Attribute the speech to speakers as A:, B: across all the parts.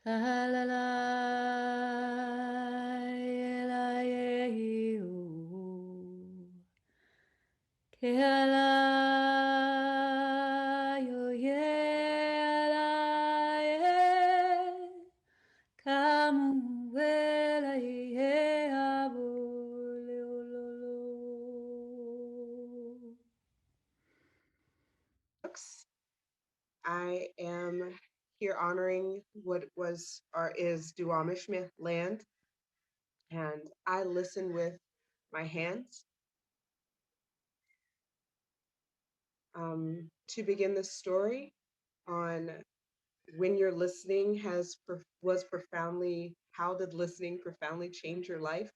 A: La la la, la ye o. Ke la yo ye la ye. Kamu wela ye abo le o lo lo.
B: I am here honoring what was or is Duwamish land, and I listen with my hands. To begin the story on when your listening was profoundly, how did listening profoundly change your life?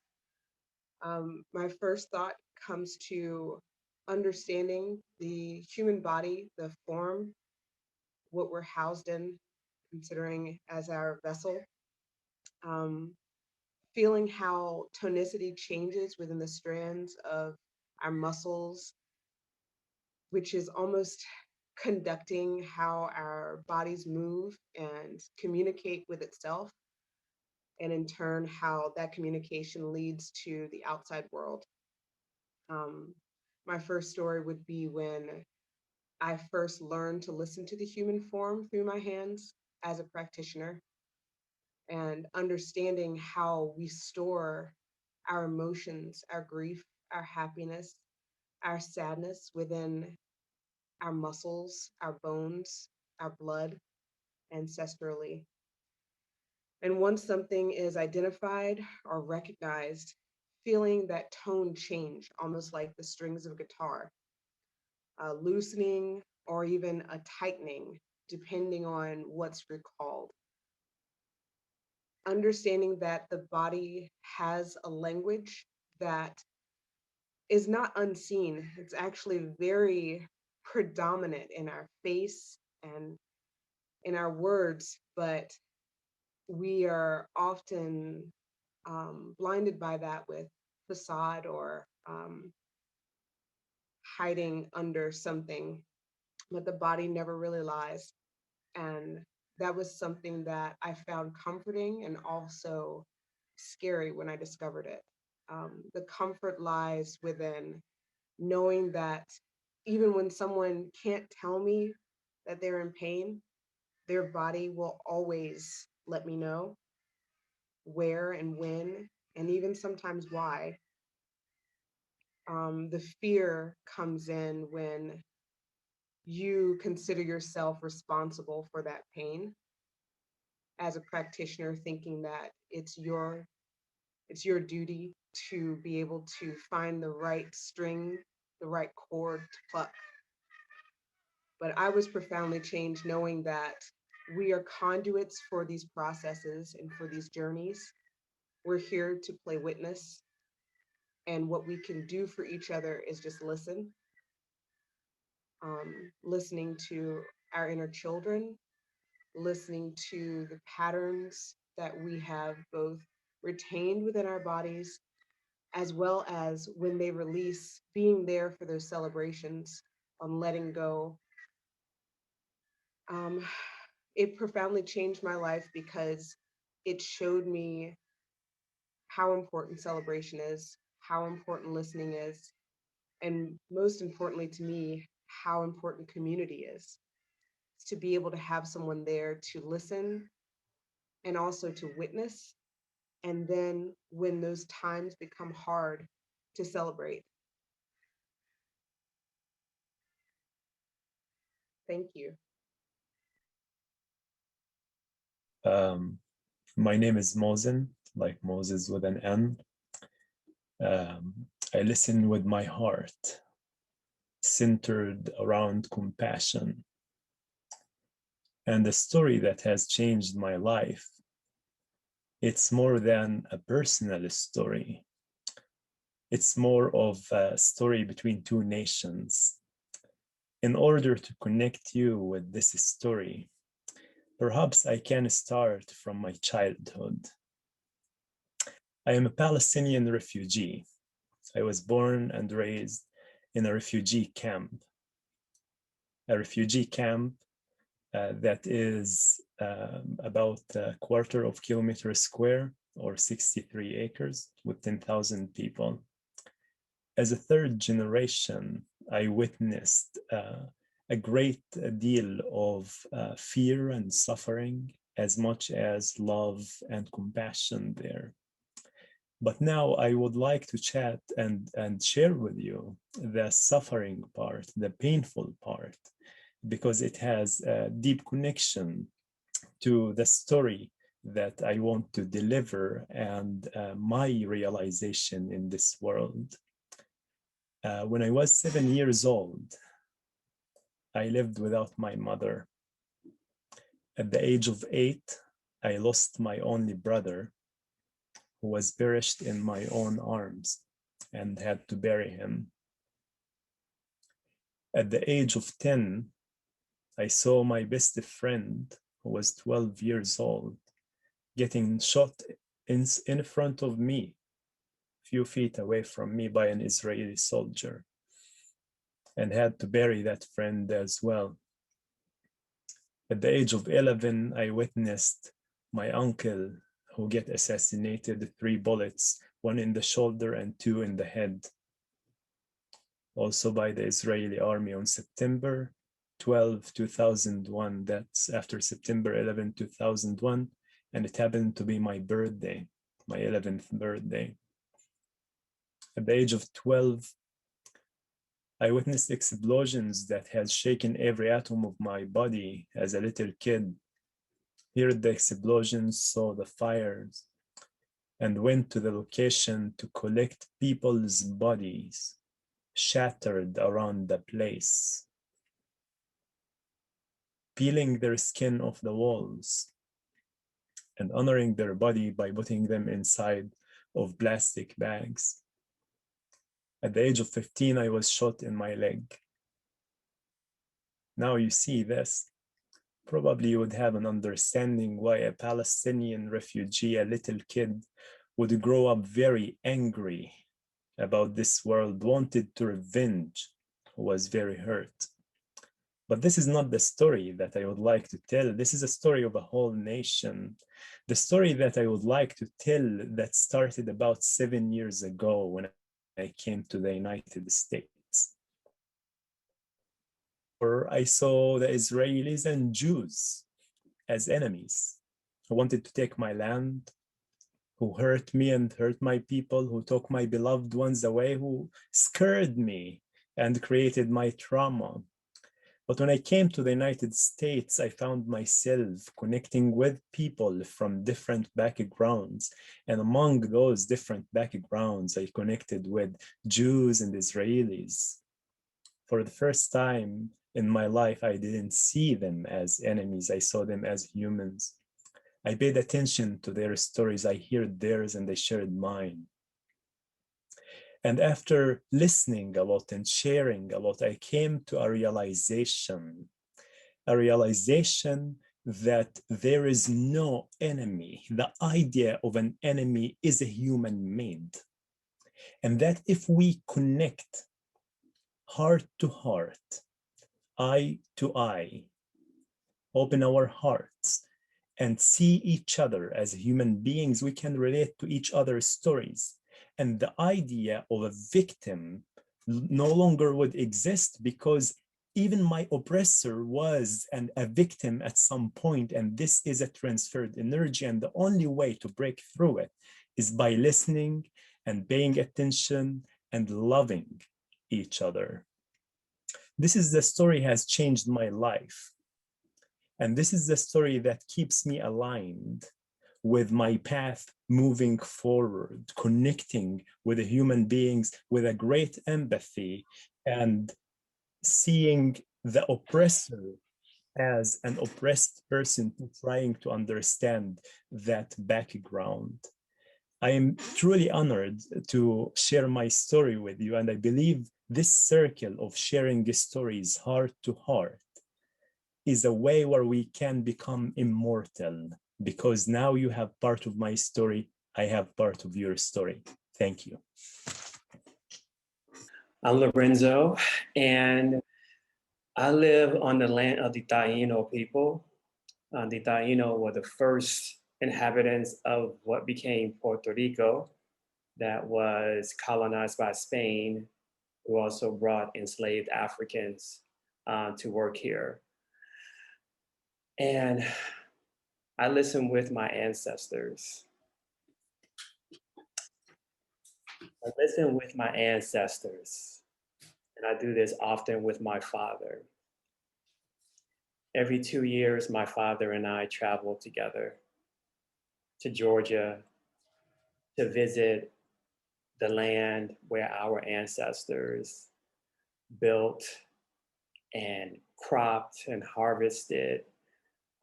B: My first thought comes to understanding the human body, the form, what we're housed in, considering as our vessel. Um, Feeling how tonicity changes within the strands of our muscles, which is almost conducting how our bodies move and communicate with itself, and in turn, how that communication leads to the outside world. Um, my first story would be when I first learned to listen to the human form through my hands as a practitioner, and understanding how we store our emotions, our grief, our happiness, our sadness within our muscles, our bones, our blood, ancestrally. And once something is identified or recognized, feeling that tone change, almost like the strings of a guitar, loosening or even a tightening, depending on what's recalled. Understanding that the body has a language that is not unseen. It's actually very predominant in our face and in our words, but we are often blinded by that with facade or hiding under something, but the body never really lies. And that was something that I found comforting and also scary when I discovered it. The comfort lies within knowing that even when someone can't tell me that they're in pain, their body will always let me know where and when, and even sometimes why. The fear comes in when you consider yourself responsible for that pain as a practitioner, thinking that it's your duty to be able to find the right string, the right chord to pluck. But I was profoundly changed knowing that we are conduits for these processes and for these journeys. We're here to play witness, and what we can do for each other is just listen, listening to our inner children, listening to the patterns that we have both retained within our bodies, as well as when they release, being there for those celebrations, on letting go. Um, it profoundly changed my life because it showed me how important celebration is, how important listening is, and most importantly to me, how important community is. To be able to have someone there to listen and also to witness. And then when those times become hard, to celebrate. Thank you.
C: Um, my name is Mosen, like Moses with an N. I listen with my heart, centered around compassion. And the story that has changed my life, it's more than a personal story. It's more of a story between two nations. In order to connect you with this story, perhaps I can start from my childhood. I am a Palestinian refugee. I was born and raised in a refugee camp that is about a quarter of kilometer square or 63 acres with 10,000 people. As a third generation, I witnessed a great deal of fear and suffering as much as love and compassion there. But now I would like to chat and share with you the suffering part, the painful part, because it has a deep connection to the story that I want to deliver and my realization in this world. When I was 7 years old, I lived without my mother. At the age of 8, I lost my only brother, who was perished in my own arms and had to bury him. At the age of 10, I saw my best friend, who was 12 years old, getting shot in front of me, a few feet away from me, by an Israeli soldier, and had to bury that friend as well. At the age of 11, I witnessed my uncle who get assassinated, 3 bullets, 1 in the shoulder and 2 in the head, also by the Israeli army on September 12, 2001. That's after September 11, 2001. And it happened to be my birthday, my 11th birthday. At the age of 12, I witnessed explosions that had shaken every atom of my body as a little kid. Heard the explosions, saw the fires, and went to the location to collect people's bodies shattered around the place, peeling their skin off the walls and honoring their body by putting them inside of plastic bags. At the age of 15, I was shot in my leg. Now you see this. Probably you would have an understanding why a Palestinian refugee, a little kid, would grow up very angry about this world, wanted to revenge, was very hurt. But this is not the story that I would like to tell. This is a story of a whole nation. The story that I would like to tell that started about 7 years ago when I came to the United States. Or I saw the Israelis and Jews as enemies who wanted to take my land, who hurt me and hurt my people, who took my beloved ones away, who scared me and created my trauma. But when I came to the United States, I found myself connecting with people from different backgrounds. And among those different backgrounds, I connected with Jews and Israelis. For the first time in my life, I didn't see them as enemies. I saw them as humans. I paid attention to their stories. I heard theirs and I shared mine. And after listening a lot and sharing a lot, I came to a realization that there is no enemy. The idea of an enemy is a human made. And that if we connect heart to heart, eye to eye, open our hearts, and see each other as human beings, we can relate to each other's stories. And the idea of a victim no longer would exist, because even my oppressor was a victim at some point, and this is a transferred energy. And the only way to break through it is by listening and paying attention and loving each other. This is the story has changed my life. And this is the story that keeps me aligned with my path moving forward, connecting with the human beings with a great empathy, and seeing the oppressor as an oppressed person, trying to understand that background. I am truly honored to share my story with you, and I believe this circle of sharing stories heart to heart is a way where we can become immortal, because now you have part of my story, I have part of your story. Thank you.
D: I'm Lorenzo, and I live on the land of the Taino people. The Taino were the first inhabitants of what became Puerto Rico that was colonized by Spain, who also brought enslaved Africans to work here. And I listen with my ancestors. I listen with my ancestors, and I do this often with my father. Every 2 years, my father and I travel together to Georgia to visit the land where our ancestors built and cropped and harvested,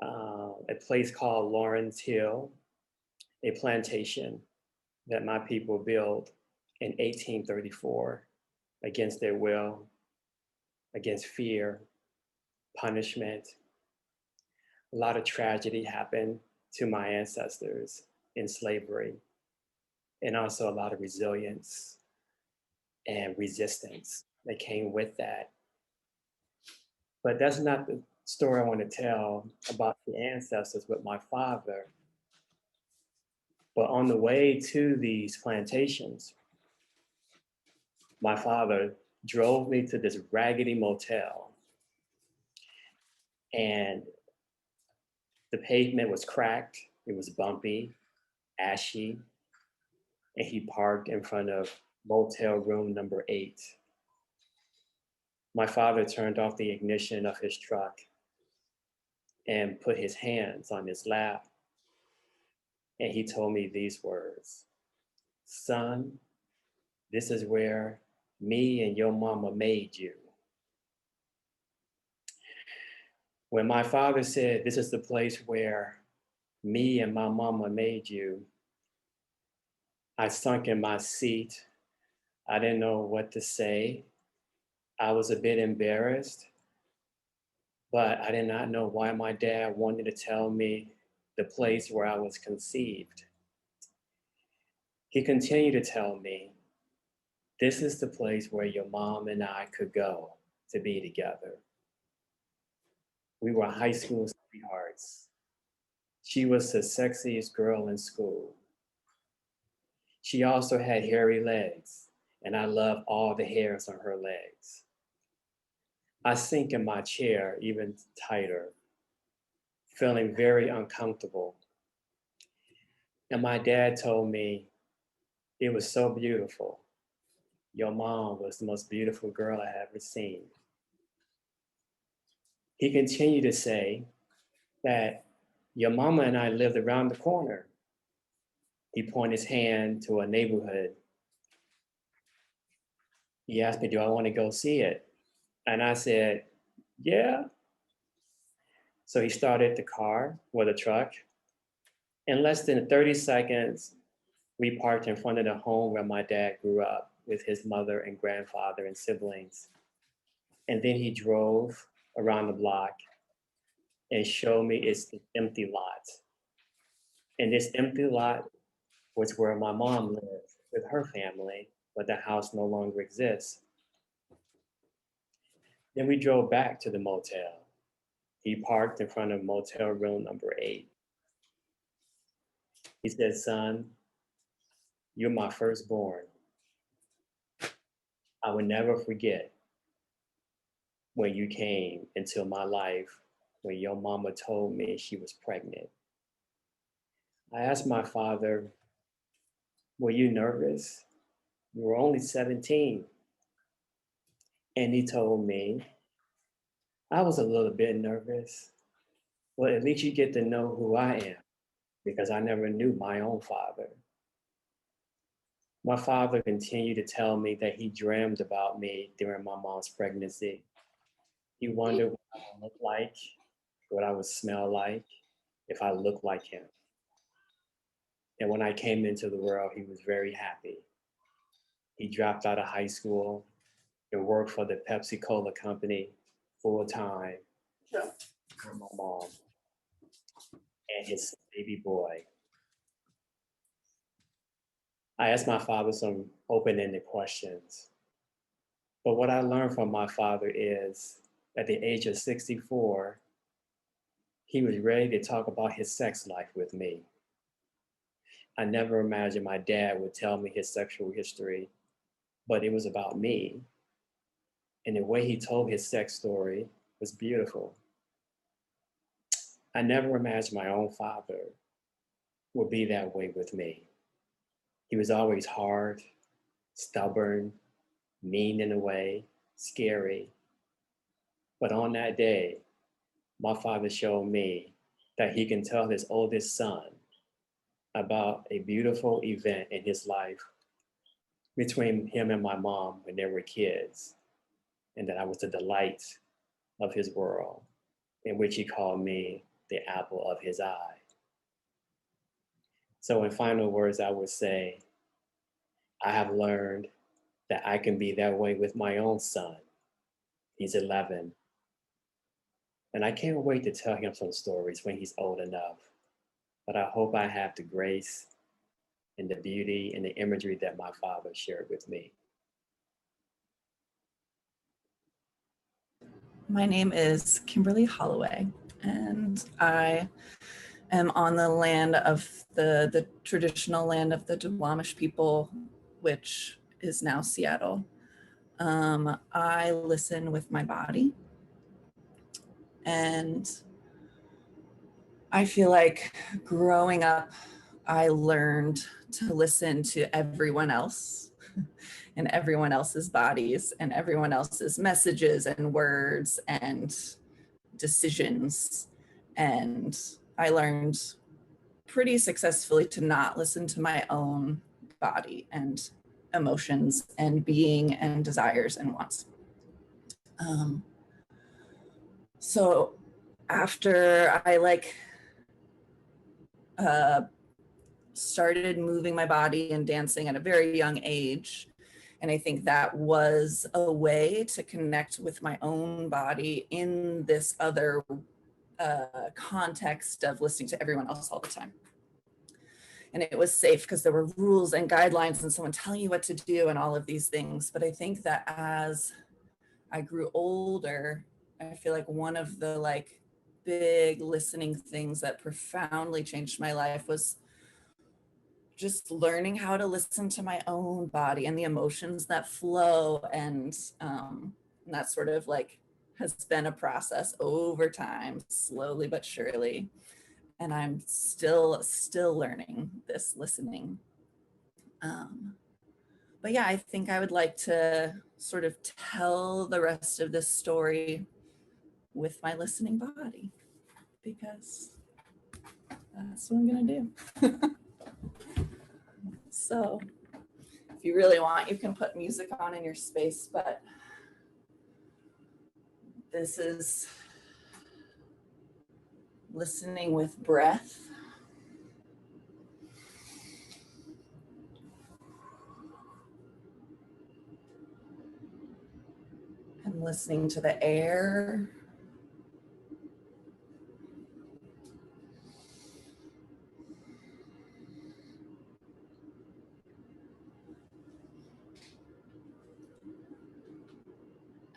D: a place called Lawrence Hill, a plantation that my people built in 1834 against their will, against fear, punishment. A lot of tragedy happened to my ancestors in slavery, and also a lot of resilience and resistance that came with that. But that's not the story I want to tell about the ancestors with my father. But on the way to these plantations, my father drove me to this raggedy motel, and the pavement was cracked, it was bumpy, ashy, and he parked in front of motel room number 8. My father turned off the ignition of his truck and put his hands on his lap, and he told me these words: "Son, this is where me and your mama made you." When my father said, "This is the place where me and my mama made you," I sunk in my seat. I didn't know what to say. I was a bit embarrassed, but I did not know why my dad wanted to tell me the place where I was conceived. He continued to tell me, "This is the place where your mom and I could go to be together." We were high school sweethearts. She was the sexiest girl in school. She also had hairy legs, and I loved all the hairs on her legs. I sink in my chair even tighter, feeling very uncomfortable. And my dad told me, "It was so beautiful. Your mom was the most beautiful girl I ever seen." He continued to say that your mama and I lived around the corner. He pointed his hand to a neighborhood. He asked me, "Do I want to go see it?" And I said, "Yeah." So he started the car with a truck. In less than 30 seconds, we parked in front of the home where my dad grew up with his mother and grandfather and siblings. And then he drove around the block and showed me its empty lot. And this empty lot was where my mom lived with her family, but the house no longer exists. Then we drove back to the motel. He parked in front of motel room number 8. He said, "Son, you're my firstborn. I will never forget when you came into my life when your mama told me she was pregnant." I asked my father, "Were you nervous? You were only 17." And he told me, "I was a little bit nervous, but at least you get to know who I am because I never knew my own father." My father continued to tell me that he dreamed about me during my mom's pregnancy. He wondered what I would look like, what I would smell like, if I looked like him. And when I came into the world, he was very happy. He dropped out of high school and worked for the Pepsi Cola company full time for my mom and his baby boy. I asked my father some open ended questions. But what I learned from my father is at the age of 64, he was ready to talk about his sex life with me. I never imagined my dad would tell me his sexual history, but it was about me. And the way he told his sex story was beautiful. I never imagined my own father would be that way with me. He was always hard, stubborn, mean in a way, scary. But on that day, my father showed me that he can tell his oldest son about a beautiful event in his life between him and my mom when they were kids, and that I was the delight of his world, in which he called me the apple of his eye. So in final words, I would say, I have learned that I can be that way with my own son. He's 11. And I can't wait to tell him some stories when he's old enough. But I hope I have the grace and the beauty and the imagery that my father shared with me.
E: My name is Kimberly Holloway, and I am on the land of the traditional land of the Duwamish people, which is now Seattle. I listen with my body, and I feel like growing up, I learned to listen to everyone else and everyone else's bodies and everyone else's messages and words and decisions. And I learned pretty successfully to not listen to my own body and emotions and being and desires and wants. So after I started moving my body and dancing at a very young age, and I think that was a way to connect with my own body in this other context of listening to everyone else all the time. And it was safe because there were rules and guidelines and someone telling you what to do and all of these things. But I think that as I grew older, I feel like one of the big listening things that profoundly changed my life was just learning how to listen to my own body and the emotions that flow. And that sort of has been a process over time, slowly but surely. And I'm still learning this listening. But yeah, I think I would like to sort of tell the rest of this story with my listening body, because that's what I'm gonna do. So if you really want, you can put music on in your space, but this is listening with breath. And listening to the air.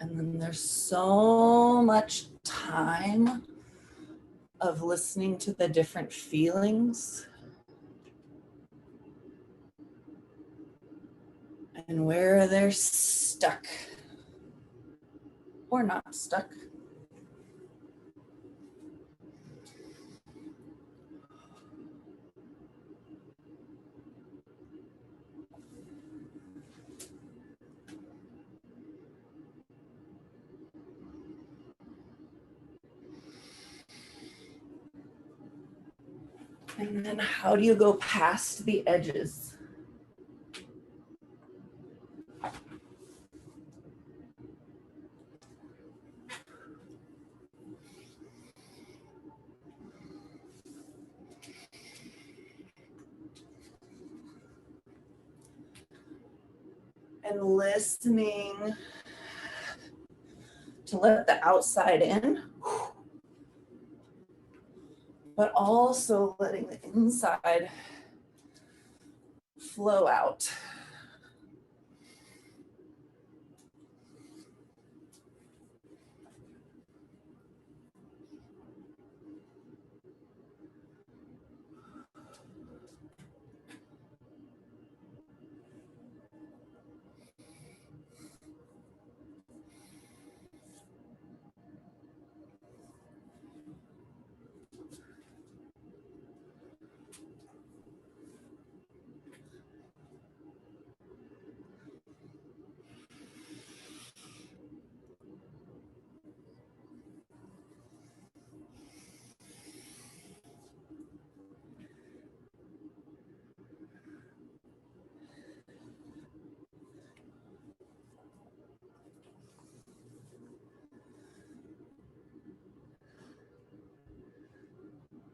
E: And then there's so much time of listening to the different feelings and where they're stuck or not stuck. And then how do you go past the edges? And listening to let the outside in, but also letting the inside flow out.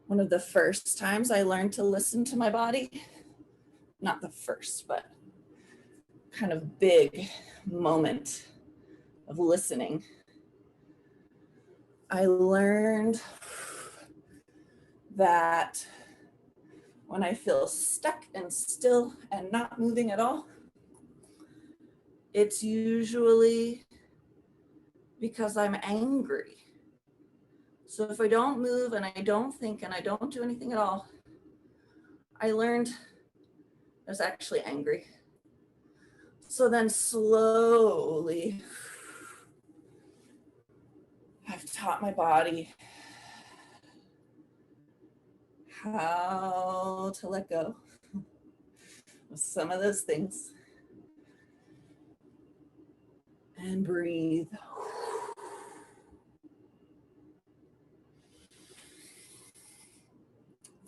E: one of the first times I learned to listen to my body. Not the first, but kind of big moment of listening. I learned that when I feel stuck and still and not moving at all, it's usually because I'm angry. So if I don't move and I don't think and I don't do anything at all, I learned I was actually angry. So then slowly, I've taught my body how to let go of some of those things and breathe.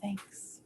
E: Thanks.